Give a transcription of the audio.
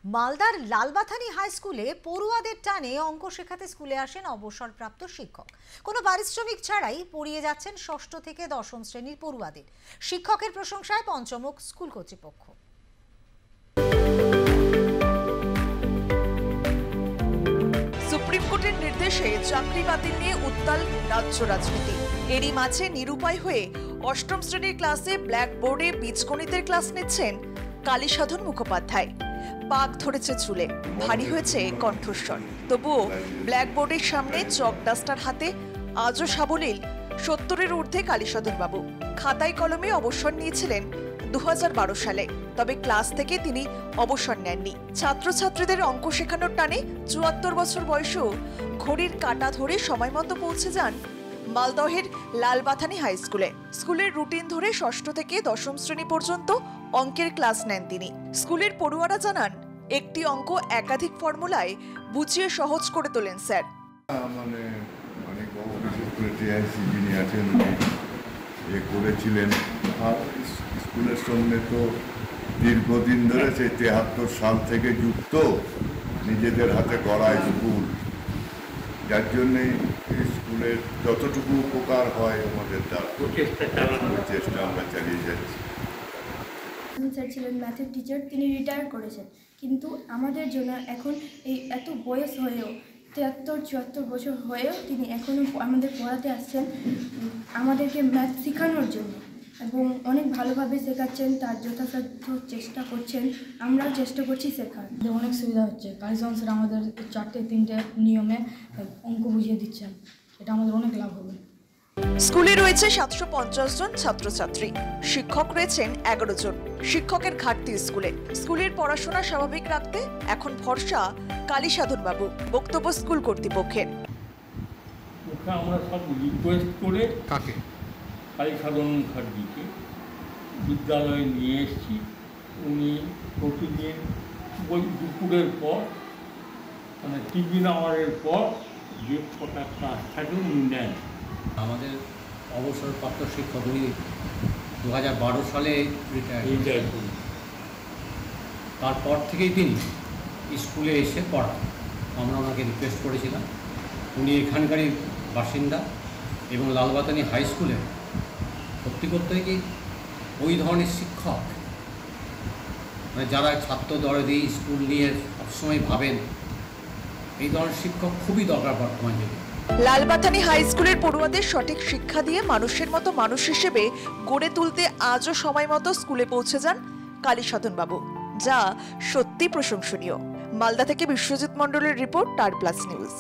মালদার লালবাথানি হাই স্কুলে পড়ুয়াদের টানে অঙ্ক শেখাতে স্কুলে আসেন অবসরপ্রাপ্ত শিক্ষক। কোনো পারিশ্রমিক ছাড়াই পড়িয়ে যাচ্ছেন ষষ্ঠ থেকে দশম শ্রেণীর পড়ুয়াদের। শিক্ষকের প্রশংসায় পঞ্চমুখ স্কুল কর্তৃপক্ষ। সুপ্রিম কোর্টের নির্দেশে চাকরি বাতিল নিয়ে উত্তাল রাজ্য রাজনীতি। এরই মাঝে নিরুপায় হয়ে অষ্টম শ্রেণীর ক্লাসে ব্ল্যাকবোর্ডে বীজগণিতের ক্লাস নিচ্ছেন কালীসাধন মুখোপাধ্যায়। পাক ধরেছে চুলে, ভারী হয়েছে কণ্ঠস্বর, তবুও ব্ল্যাকবোর্ডের সামনে চক ডাস্টার হাতে আজও সাবলীল 70-এর ঊর্ধ্বে কালীসাধন বাবু। খাতায় কলমে অবসর নিয়েছিলেন 2012 সালে, তবে ক্লাস থেকে তিনি অবসর নেননি। ছাত্রছাত্রীদের অঙ্ক শেখানোর টানে 74 বছর বয়সেও ঘড়ির কাঁটা ধরে সময় মতো পৌঁছে যান মালদহের লালবাথানি হাই স্কুলে। স্কুলের রুটিন ধরে ষষ্ঠ থেকে দশম শ্রেণী পর্যন্ত অঙ্কের ক্লাস নেন তিনি। স্কুলের পড়ুয়ারা জানান, একটি অঙ্ক একাধিক ফর্মুলায় বুঝিয়ে সহজ করে তোলেন স্যার। করেছিলেন আর স্কুলের সঙ্গে তো দীর্ঘদিন ধরে সেই 73 সাল থেকে যুক্ত, নিজেদের হাতে গড়া স্কুল, যার জন্যে স্কুলের যতটুকু উপকার হয় আমাদের তার চেষ্টা আমরা চালিয়ে যাচ্ছি। স্যার ছিলেন ম্যাথের টিচার, তিনি রিটায়ার করেছেন, কিন্তু আমাদের জন্য এখন এই এত বয়স হয়েও 73-74 বছর হয়েও তিনি এখনও আমাদের পড়াতে আসছেন, আমাদেরকে ম্যাথ শেখানোর জন্য, এবং অনেক ভালোভাবে শেখাচ্ছেন, তার যথাসাধ্য চেষ্টা করছেন, আমরাও চেষ্টা করছি শেখার। অনেক সুবিধা হচ্ছে। কালীসাধন স্যার আমাদের 4-3টে নিয়মে অঙ্ক বুঝিয়ে দিচ্ছেন, এটা আমাদের অনেক লাভ হবে। স্কুলে রয়েছে 750 জন ছাত্রছাত্রী, শিক্ষক রয়েছেন 11 জন। শিক্ষকের ঘাটতি স্কুলের পড়াশোনা স্বাভাবিক রাখতে এখন ভরসা কালীসাধন বাবু। বক্তব্য স্কুল কর্তৃপক্ষের। আমরা সব রিকোয়েস্ট করে কাকে কালীসাধন মুখার্জিকে বিদ্যালয়ে নিয়ে এসেছি। উনি প্রতিদিন দুপুরের পর, মানে টিফিন আওয়ারের পর যে কটা ক্লাস থাকে উনি নেন। আমাদের অবসরপ্রাপ্ত শিক্ষক, উনি 2012 সালে রিটায়ার করেন। তারপর থেকেই তিনি স্কুলে এসে পড়ান। আমরা ওনাকে রিকোয়েস্ট করেছিলাম, উনি এখানকারই বাসিন্দা এবং লালবাথানি হাই স্কুলে সত্যি করতে কি ওই ধরনের শিক্ষক, মানে যারা ছাত্র দরদি স্কুল নিয়ে সবসময় ভাবেন, এই ধরনের শিক্ষক খুবই দরকার বর্তমান যুগে। লালবাথানি হাই স্কুলের পড়ুয়াদের সঠিক শিক্ষা দিয়ে মানুষের মতো মানুষ হিসেবে গড়ে তুলতে আজও সময় মতো স্কুলে পৌঁছে যান কালীসাধন বাবু, যা সত্যি প্রশংসনীয়। মালদা থেকে বিশ্বজিৎ মণ্ডলের রিপোর্ট, স্টার প্লাস নিউজ।